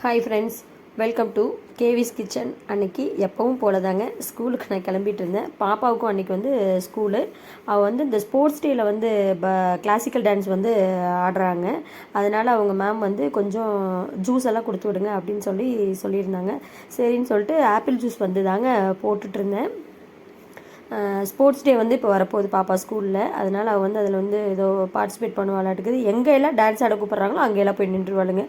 Hi friends, welcome to Kavi's kitchen. அன்றைக்கி எப்பவும் போல தாங்க ஸ்கூலுக்கு நான் கிளம்பிட்டு இருந்தேன். பாப்பாவுக்கும் அன்றைக்கி வந்து ஸ்கூலு. அவள் வந்து இந்த ஸ்போர்ட்ஸ் டேயில் வந்து கிளாசிக்கல் டான்ஸ் வந்து ஆடுறாங்க. அதனால் அவங்க மேம் வந்து கொஞ்சம் ஜூஸ் எல்லாம் கொடுத்து விடுங்க அப்படின்னு சொல்லியிருந்தாங்க. சரின்னு சொல்லிட்டு ஆப்பிள் ஜூஸ் வந்து தாங்க போட்டுட்ருந்தேன். ஸ்போர்ட்ஸ் டே வந்து இப்போ வரப்போகுது பாப்பா ஸ்கூலில். அதனால் அவள் வந்து அதில் வந்து ஏதோ பார்ட்டிசிபேட் பண்ணுவாளாட்டுக்குது. எங்கெல்லாம் டான்ஸ் ஆட கூப்பிட்றாங்களோ அங்கெல்லாம் போய் நின்றுவாளுங்க.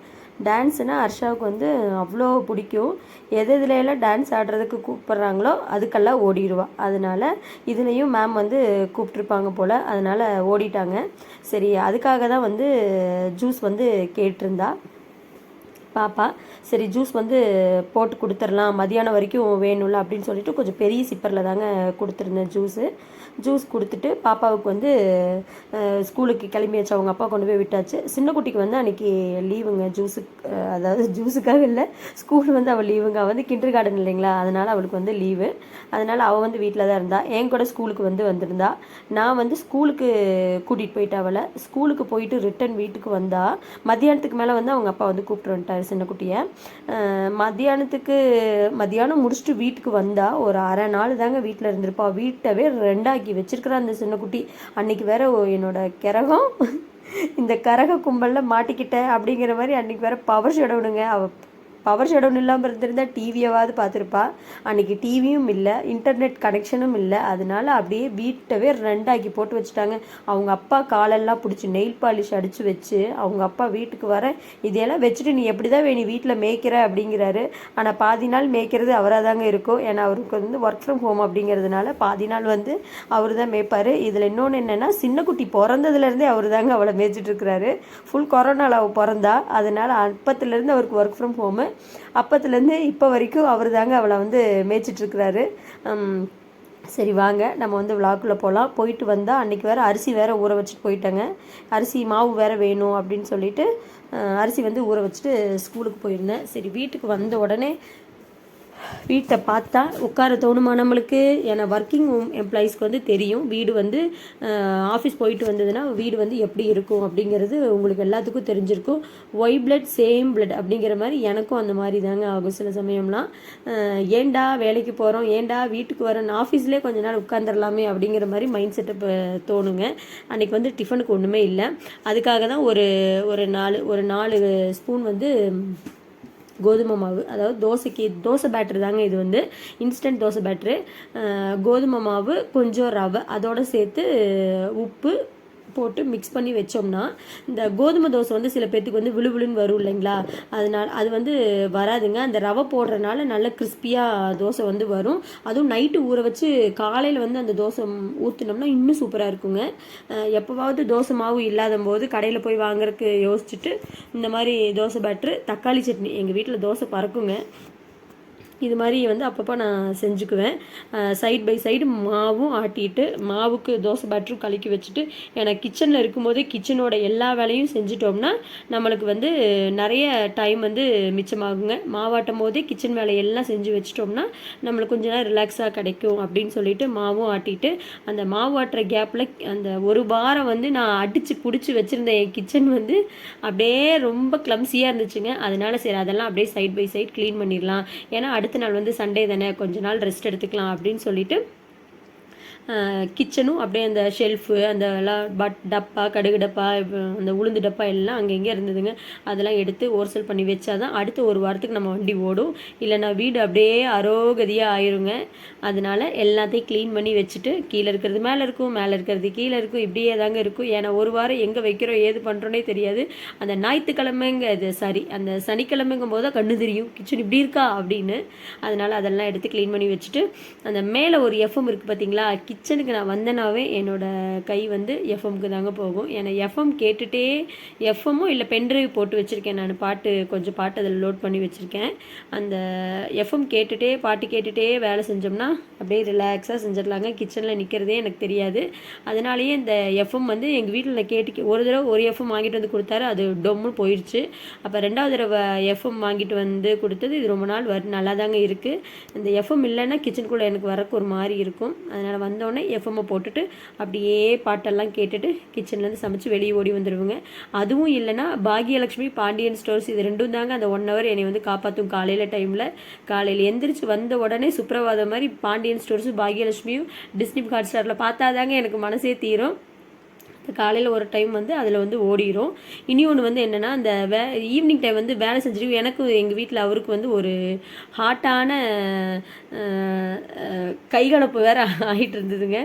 டான்ஸுனால் ஹர்ஷாவுக்கு வந்து அவ்வளோ பிடிக்கும். எதுலையெல்லாம் டான்ஸ் ஆடுறதுக்கு கூப்பிட்றாங்களோ அதுக்கெல்லாம் ஓடிடுவா. அதனால் இதுலேயும் மேம் வந்து கூப்பிட்ருப்பாங்க போல், அதனால் ஓடிட்டாங்க. சரி, அதுக்காக தான் வந்து ஜூஸ் வந்து கேட்டிருந்தா பாப்பா. சரி, ஜூஸ் வந்து போட்டு கொடுத்துர்லாம், மதியானம் வரைக்கும் வேணும்ல அப்படின்னு சொல்லிட்டு கொஞ்சம் பெரிய சிப்பரில் தாங்க கொடுத்துருந்தேன் ஜூஸ் கொடுத்துட்டு பாப்பாவுக்கு வந்து ஸ்கூலுக்கு கிளம்பியாச்சு. அவங்க அப்பா கொண்டு போய் விட்டாச்சு. சின்ன குட்டிக்கு வந்து அன்றைக்கி லீவுங்க. அதாவது ஜூஸுக்காக இல்லை, ஸ்கூல் வந்து அவள் லீவுங்க. அவள் வந்து கிண்டர் கார்டன் இல்லைங்களா, அதனால் அவளுக்கு வந்து லீவு. அதனால் அவள் வந்து வீட்டில் தான் இருந்தாள். என் கூட ஸ்கூலுக்கு வந்திருந்தா. நான் வந்து ஸ்கூலுக்கு கூட்டிகிட்டு போயிட்டு அவளை ஸ்கூலுக்கு போயிட்டு ரிட்டன் வீட்டுக்கு வந்தால் மத்தியானத்துக்கு மேலே வந்து அவங்க அப்பா வந்து கூப்பிட்டு வந்துட்டார் சின்ன குட்டியை. மத்தியானம் முடிச்சுட்டு வீட்டுக்கு வந்தால் ஒரு அரை நாள் தாங்க வீட்டில் இருந்திருப்பா. வீட்டவே ரெண்டாக்கி வச்சிருக்கிறா அந்த சின்ன குட்டி. அன்னைக்கு வேற என்னோட கிரகம் இந்த கரக கும்பலில் மாட்டிக்கிட்டேன் அப்படிங்கிற மாதிரி அன்றைக்கி வேற பவர் ஷடவுனுங்க. பவர் ஷடவுன் இல்லாமல் இருந்திருந்தால் டிவியாவது பார்த்துருப்பா. அன்றைக்கி டிவியும் இல்லை, இன்டர்நெட் கனெக்ஷனும் இல்லை. அதனால அப்படியே வீட்டவே ரெண்டாக்கி போட்டு வச்சுட்டாங்க. அவங்க அப்பா காலெல்லாம் பிடிச்சி நெயில் பாலிஷ் அடித்து வச்சு அவங்க அப்பா வீட்டுக்கு வர இதையெல்லாம் வச்சுட்டு நீ எப்படி தான் நீ வீட்டில் மேய்க்கிற அப்படிங்கிறாரு. ஆனால் பாதி நாள் மேய்க்கிறது அவராக தாங்க இருக்கும். ஏன்னா அவருக்கு வந்து ஒர்க் ஃப்ரம் ஹோம் அப்படிங்கிறதுனால பாதி நாள் வந்து அவர் தான் மேய்ப்பார். இதில் இன்னொன்று என்னென்னா, சின்ன குட்டி பிறந்ததுலேருந்தே அவர் தாங்க அவளை மேய்ச்சிட்ருக்கிறாரு. ஃபுல் கொரோனாவில் அவள் பிறந்தா. அதனால் அப்பத்துலேருந்து அவருக்கு ஒர்க் ஃப்ரம் ஹோமு. அப்பத்துலேருந்து இப்போ வரைக்கும் அவர் தாங்க அவளை வந்து மேய்ச்சிட்ருக்கிறாரு. சரி வாங்க நம்ம வந்து விழாக்குள்ளே போகலாம். போயிட்டு வந்தால் அன்றைக்கி வேறு அரிசி வேறு ஊற வச்சுட்டு போயிட்டாங்க. அரிசி மாவு வேறு வேணும் அப்படின்னு சொல்லிட்டு அரிசி வந்து ஊற வச்சுட்டு ஸ்கூலுக்கு போயிருந்தேன். சரி, வீட்டுக்கு வந்த உடனே வீட்டை பார்த்தா உட்கார தோணுமா நம்மளுக்கு? ஏன்னா ஒர்க்கிங் எம்ப்ளாயீஸ்க்கு வந்து தெரியும் வீடு வந்து ஆஃபீஸ் போயிட்டு வந்ததுன்னா வீடு வந்து எப்படி இருக்கும் அப்படிங்கிறது உங்களுக்கு எல்லாத்துக்கும் தெரிஞ்சிருக்கும். ஒய் பிளட் சேம் பிளட் அப்படிங்கிற மாதிரி எனக்கும் அந்த மாதிரி தாங்க ஆகும் சில சமயம்லாம். ஏண்டா வேலைக்கு போகிறோம், ஏண்டா வீட்டுக்கு வரோம், ஆஃபீஸ்லேயே கொஞ்ச நாள் உட்காந்துடலாமே அப்படிங்கிற மாதிரி மைண்ட் செட்டப் தோணுங்க. அன்றைக்கி வந்து டிஃபனுக்கு ஒன்றுமே இல்லை. அதுக்காக தான் ஒரு நாலு ஸ்பூன் வந்து கோதுமை மாவு, அதாவது தோசை பேட்டர் தாங்க இது வந்து இன்ஸ்டன்ட் தோசை பேட்டரு. கோதுமை மாவு, கொஞ்சம் ரவை, அதோடு சேர்த்து உப்பு போட்டு மிக்ஸ் பண்ணி வச்சோம்னா இந்த கோதுமை தோசை வந்து சில பேர்த்துக்கு வந்து விழுவிழுன்னு வரும் இல்லைங்களா, அதனால் அது வந்து வராதுங்க. அந்த ரவை போடுறதுனால நல்ல கிறிஸ்பியாக தோசை வந்து வரும். அதுவும் நைட்டு ஊற வச்சு காலையில் வந்து அந்த தோசை ஊற்றினோம்னா இன்னும் சூப்பராக இருக்குங்க. எப்போவாவது தோசை மாவு இல்லாத போது கடையில் போய் வாங்குறதுக்கு யோசிச்சுட்டு இந்த மாதிரி தோசை பேட்டரு, தக்காளி சட்னி, எங்கள் வீட்டில் தோசை பறக்குங்க. இது மாதிரி வந்து அப்பப்போ நான் செஞ்சுக்குவேன். சைட் பை சைடு மாவும் ஆட்டிட்டு மாவுக்கு தோசை பேட்டரும் கலக்கி வச்சுட்டு, எனக்கு கிச்சனில் இருக்கும்போதே கிச்சனோட எல்லா வேலையும் செஞ்சுட்டோம்னா நம்மளுக்கு வந்து நிறைய டைம் வந்து மிச்சமாகுங்க. மாவாட்டும் போதே கிச்சன் வேலையெல்லாம் செஞ்சு வச்சிட்டோம்னா நம்மளுக்கு கொஞ்ச நேரம் ரிலாக்ஸாக கிடைக்கும் அப்படின்னு சொல்லிட்டு மாவும் ஆட்டிட்டு, அந்த மாவு ஆட்டுற கேப்பில் அந்த ஒரு வாரம் வந்து நான் அடித்து பிடிச்சி வச்சுருந்தேன். என் கிச்சன் வந்து அப்படியே ரொம்ப கிளம்ஸியாக இருந்துச்சுங்க. அதனால சரி அதெல்லாம் அப்படியே சைட் பை சைட் க்ளீன் பண்ணிடலாம். ஏன்னா அடுத்த நாள் வந்து சண்டே தானே, கொஞ்ச நாள் ரெஸ்ட் எடுத்துக்கலாம் அப்படின்னு சொல்லிட்டு கிச்சனும் அப்படியே அந்த ஷெல்ஃபு, அந்த டப்பா, கடுகு டப்பா, அந்த உளுந்து டப்பா எல்லாம் அங்கங்கே இருந்ததுங்க. அதெல்லாம் எடுத்து ஓர்சல் பண்ணி வச்சா தான் அடுத்த ஒரு வாரத்துக்கு நம்ம வண்டி ஓடும். இல்லைனா வீடு அப்படியே அரோகதியாக ஆயிருங்க. அதனால் எல்லாத்தையும் க்ளீன் பண்ணி வச்சுட்டு கீழே இருக்கிறது மேலே இருக்கும், மேலே இருக்கிறது கீழே இருக்கும், இப்படியே தாங்க இருக்கும். ஏன்னா ஒரு வாரம் எங்கே வைக்கிறோம் ஏது பண்ணுறோன்னே தெரியாது. அந்த அந்த சனிக்கிழமைங்கும் போது தான் கண்ணு தெரியும் கிச்சன் இப்படி இருக்கா அப்படின்னு. அதனால் அதெல்லாம் எடுத்து க்ளீன் பண்ணி வச்சுட்டு அந்த மேலே ஒரு எஃப்எம் இருக்குது பார்த்தீங்களா, கிச்சனுக்கு நான் வந்தேனாவே என்னோடய கை வந்து எஃப்எம்க்கு தாங்க போகும். ஏன்னா எஃப்எம் கேட்டுகிட்டே எஃப்எம்மும் இல்லை பென்ட்ரைவ் போட்டு வச்சுருக்கேன். நான் கொஞ்சம் பாட்டு அதில் லோட் பண்ணி வச்சுருக்கேன். அந்த எஃப்எம் பாட்டு கேட்டுகிட்டே வேலை செஞ்சோம்னா அப்படியே ரிலாக்ஸாக செஞ்சிடலாங்க. கிச்சனில் நிற்கிறதே எனக்கு தெரியாது. அதனாலேயே இந்த எஃப்எம் வந்து எங்கள் வீட்டில் நான் ஒரு தடவை ஒரு எஃப்எம் வாங்கிட்டு வந்து கொடுத்தாரு, அது டொம்முன்னு போயிடுச்சு. அப்போ 2வது தடவை எஃப்எம் வாங்கிட்டு வந்து கொடுத்தது, இது ரொம்ப நாள் நல்லா தாங்க இருக்குது. இந்த எஃப்எம் இல்லைன்னா கிச்சனுக்குள்ளே எனக்கு வரக்கு ஒரு மாதிரி இருக்கும். அதனால் வந்தோடனே எஃப்எம்ஐ போட்டுட்டு அப்படியே பாட்டெல்லாம் கேட்டுட்டு கிச்சன்லேருந்து சமைச்சு வெளியே ஓடி வந்துடுவேங்க. அதுவும் இல்லைன்னா பாகியலட்சுமி, பாண்டியன் ஸ்டோர்ஸ் இது ரெண்டும் தாங்க அந்த 1 hour என்னை வந்து காப்பாற்றும் காலையில் டைமில். காலையில் எந்திரிச்சு வந்த உடனே சுப்ரபாதம் மாதிரி பாண்டியன் ஸ்டோர்ஸும் பாகியலட்சுமியும் டிஸ்னி ஹாட்ஸ்டாரில் பார்த்தாதாங்க எனக்கு மனசே தீரும். காலையில் ஒரு டைம் வந்து அதில் வந்து ஓடிடும். இனி ஒன்று வந்து என்னென்னா, அந்த ஈவினிங் டைம் வந்து வேலை செஞ்சுட்டு எனக்கு எங்கள் வீட்டில் அவருக்கு வந்து ஒரு ஹாட்டான கைகலப்பு வேறு ஆகிட்டு இருந்ததுங்க.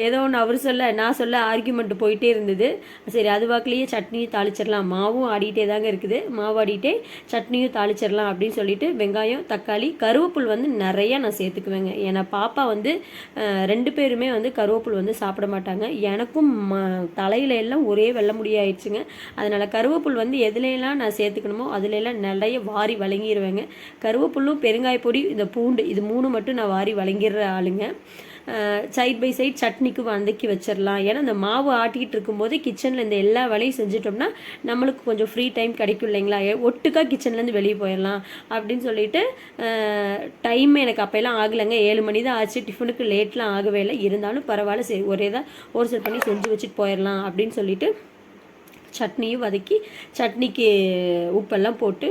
ஏதோ ஒன்று அவர் சொல்ல நான் சொல்ல ஆர்கியூமெண்ட் போயிட்டே இருந்தது. சரி அது வாக்கிலேயே சட்னியும் தாளிச்சிடலாம், மாவும் ஆடிட்டே தாங்க இருக்குது, மாவு ஆடிட்டே சட்னியும் தாளிச்சிடலாம் அப்படின்னு சொல்லிட்டு வெங்காயம், தக்காளி, கருவேப்புல் வந்து நிறையா நான் சேர்த்துக்குவேங்க. ஏன்னா பாப்பா வந்து 2 பேருமே வந்து கருவேப்புல் வந்து சாப்பிட மாட்டாங்க. எனக்கும் தலையில எல்லாம் ஒரே வெள்ளை முடியாயிடுச்சுங்க. அதனால் கருவேப்புல் வந்து எதுலையெல்லாம் நான் சேர்த்துக்கணுமோ அதுலெல்லாம் நிறைய வாரி வழங்கிடுவேங்க. கருவேப்புல்லும் பெருங்காய பொடி, இந்த பூண்டு, இது 3 மட்டும் நான் வாரி வழங்கிடுற ஆளுங்க. சைட் பை சைட் சட்னிக்கு வதக்கி வச்சிடலாம். ஏன்னா இந்த மாவு ஆட்டிக்கிட்டு இருக்கும்போது கிச்சனில் இந்த எல்லா வேலையும் செஞ்சிட்டோம்னா நம்மளுக்கு கொஞ்சம் ஃப்ரீ டைம் கிடைக்கும் இல்லைங்களா, ஒட்டுக்கா கிச்சன்லேருந்து வெளியே போயிடலாம் அப்படின்னு சொல்லிட்டு. டைம் எனக்கு அப்போல்லாம் ஆகலைங்க, 7 மணி தான் ஆச்சு. டிஃபனுக்கு லேட்லாம் ஆகவே இல்லை. இருந்தாலும் பரவாயில்ல, சரி ஒரே தான் ஒரு சில பண்ணி செஞ்சு வச்சுட்டு போயிடலாம் அப்படின்னு சொல்லிட்டு சட்னியும் வதக்கி சட்னிக்கு உப்பெல்லாம் போட்டு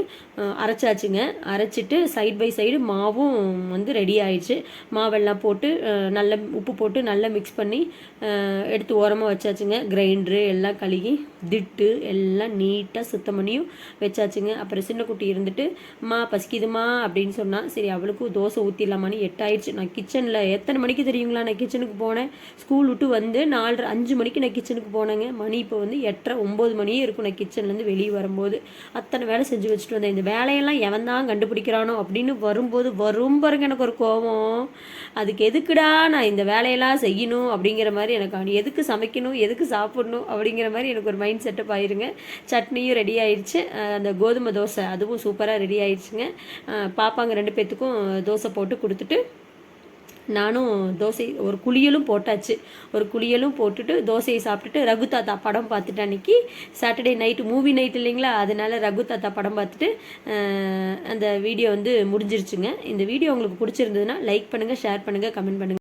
அரைச்சாச்சுங்க. அரைச்சிட்டு சைட் பை சைடு மாவும் வந்து ரெடி ஆயிடுச்சு. மாவெல்லாம் போட்டு நல்லா உப்பு போட்டு நல்லா மிக்ஸ் பண்ணி எடுத்து ஓரமாக வச்சாச்சுங்க. கிரைண்டரு எல்லாம் கழுகி திட்டு எல்லாம் நீட்டாக சுத்தம் பண்ணியும் வச்சாச்சுங்க. அப்புறம் சின்ன குட்டி இருந்துட்டு மா பசிக்குதுமா அப்படின்னு சொன்னால், சரி அவளுக்கும் தோசை ஊற்றிடலாமான்னு 8 ஆயிடுச்சு. நான் கிச்சனில் எத்தனை மணிக்கு தெரியுங்களா நான் கிச்சனுக்கு போனேன்? ஸ்கூல் விட்டு வந்து 4:30 5 மணிக்கு நான் கிச்சனுக்கு போனேங்க. மணி இப்போ வந்து 8:30 9 மணியே இருக்கும் நான் கிச்சன்லேருந்து வெளியே வரும்போது. அத்தனை வேலை செஞ்சு வச்சுட்டு வந்தேன். இந்த வேலையெல்லாம் எவன் தான் கண்டுபிடிக்கிறானோ அப்படின்னு வரும்போது வரும் பாருங்க எனக்கு ஒரு கோபம். அதுக்கு எதுக்குடா நான் இந்த வேலையெல்லாம் செய்யணும் அப்படிங்கிற மாதிரி எனக்கு, எதுக்கு சமைக்கணும், எதுக்கு சாப்பிடணும் அப்படிங்கிற மாதிரி எனக்கு ஒரு மைண்ட் செட்டப் ஆயிருங்க. சட்னியும் ரெடி ஆயிடுச்சு. அந்த கோதுமை தோசை அதுவும் சூப்பராக ரெடி ஆயிடுச்சுங்க. பாப்பாங்க 2 பேர்த்துக்கும் தோசை போட்டு கொடுத்துட்டு நானும் தோசை ஒரு குளியலும் போட்டாச்சு. ஒரு குளியலும் போட்டுட்டு தோசையை சாப்பிட்டுட்டு ரகு தாத்தா படம் பார்த்துட்டு, அன்றைக்கி சாட்டர்டே நைட்டு மூவி நைட் இல்லைங்களா, அதனால ரகு தாத்தா படம் பார்த்துட்டு அந்த வீடியோ வந்து முடிஞ்சிருச்சுங்க. இந்த வீடியோ உங்களுக்கு பிடிச்சிருந்ததுன்னா லைக் பண்ணுங்கள், ஷேர் பண்ணுங்கள், கமெண்ட் பண்ணுங்கள்.